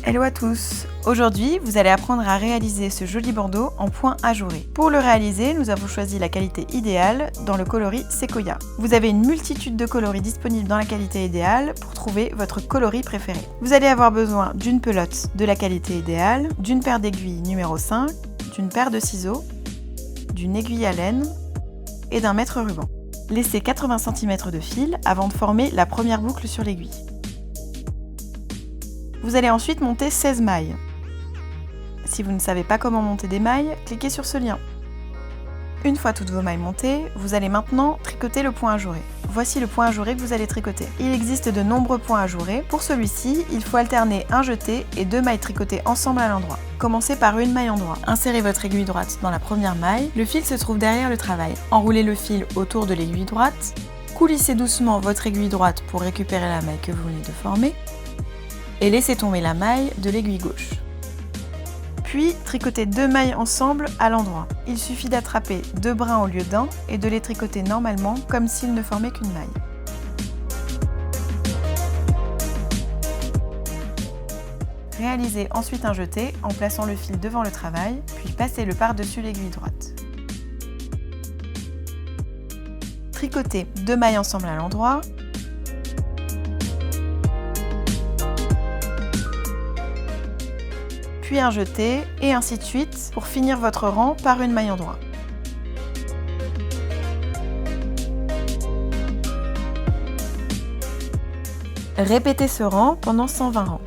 Hello à tous! Aujourd'hui, vous allez apprendre à réaliser ce joli bandeau en point ajouré. Pour le réaliser, nous avons choisi la qualité idéale dans le coloris Sequoia. Vous avez une multitude de coloris disponibles dans la qualité idéale pour trouver votre coloris préféré. Vous allez avoir besoin d'une pelote de la qualité idéale, d'une paire d'aiguilles numéro 5, d'une paire de ciseaux, d'une aiguille à laine et d'un mètre ruban. Laissez 80 cm de fil avant de former la première boucle sur l'aiguille. Vous allez ensuite monter 16 mailles. Si vous ne savez pas comment monter des mailles, cliquez sur ce lien. Une fois toutes vos mailles montées, vous allez maintenant tricoter le point ajouré. Voici le point ajouré que vous allez tricoter. Il existe de nombreux points ajourés. Pour celui-ci, il faut alterner un jeté et 2 mailles tricotées ensemble à l'endroit. Commencez par une maille endroit. Insérez votre aiguille droite dans la première maille. Le fil se trouve derrière le travail. Enroulez le fil autour de l'aiguille droite. Coulissez doucement votre aiguille droite pour récupérer la maille que vous venez de former. Et laissez tomber la maille de l'aiguille gauche. Puis, tricotez 2 mailles ensemble à l'endroit. Il suffit d'attraper 2 brins au lieu d'un et de les tricoter normalement comme s'ils ne formaient qu'une maille. Réalisez ensuite un jeté en plaçant le fil devant le travail, puis passez-le par-dessus l'aiguille droite. Tricotez 2 mailles ensemble à l'endroit. Puis un jeté, et ainsi de suite, pour finir votre rang par une maille endroit. Répétez ce rang pendant 120 rangs.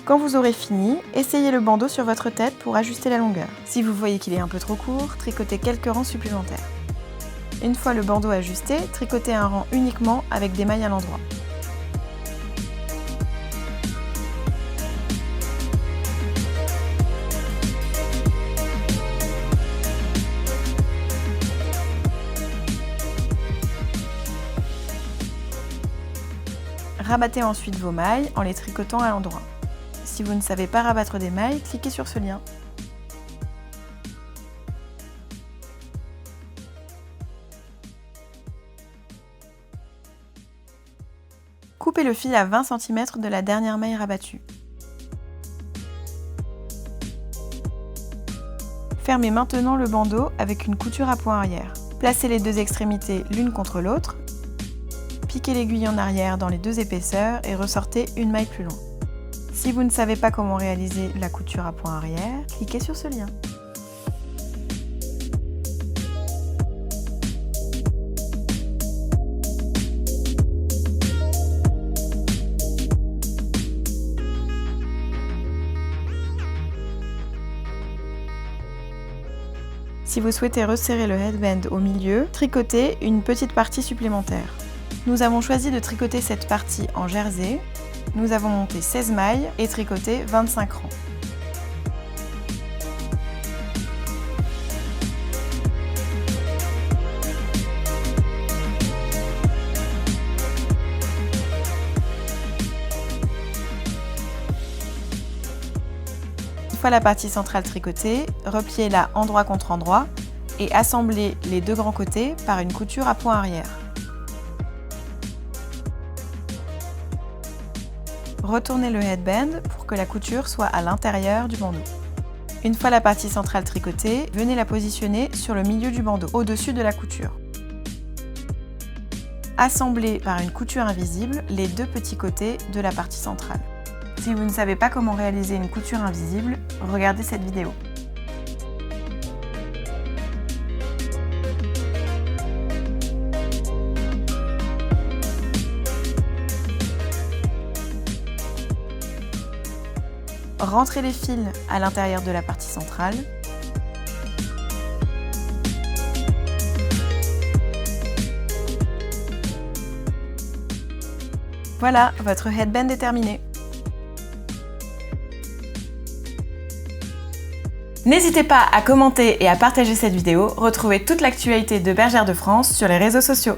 Quand vous aurez fini, essayez le bandeau sur votre tête pour ajuster la longueur. Si vous voyez qu'il est un peu trop court, tricotez quelques rangs supplémentaires. Une fois le bandeau ajusté, tricotez un rang uniquement avec des mailles à l'endroit. Rabattez ensuite vos mailles en les tricotant à l'endroit. Si vous ne savez pas rabattre des mailles, cliquez sur ce lien. Coupez le fil à 20 cm de la dernière maille rabattue. Fermez maintenant le bandeau avec une couture à point arrière. Placez les deux extrémités l'une contre l'autre. Piquez l'aiguille en arrière dans les deux épaisseurs et ressortez une maille plus longue. Si vous ne savez pas comment réaliser la couture à point arrière, cliquez sur ce lien. Si vous souhaitez resserrer le headband au milieu, tricotez une petite partie supplémentaire. Nous avons choisi de tricoter cette partie en jersey. Nous avons monté 16 mailles et tricoté 25 rangs. Une fois la partie centrale tricotée, repliez-la endroit contre endroit et assemblez les deux grands côtés par une couture à point arrière. Retournez le headband pour que la couture soit à l'intérieur du bandeau. Une fois la partie centrale tricotée, venez la positionner sur le milieu du bandeau, au-dessus de la couture. Assemblez par une couture invisible les deux petits côtés de la partie centrale. Si vous ne savez pas comment réaliser une couture invisible, regardez cette vidéo. rentrez les fils à l'intérieur de la partie centrale. Voilà, votre headband est terminé. N'hésitez pas à commenter et à partager cette vidéo. Retrouvez toute l'actualité de Bergère de France sur les réseaux sociaux.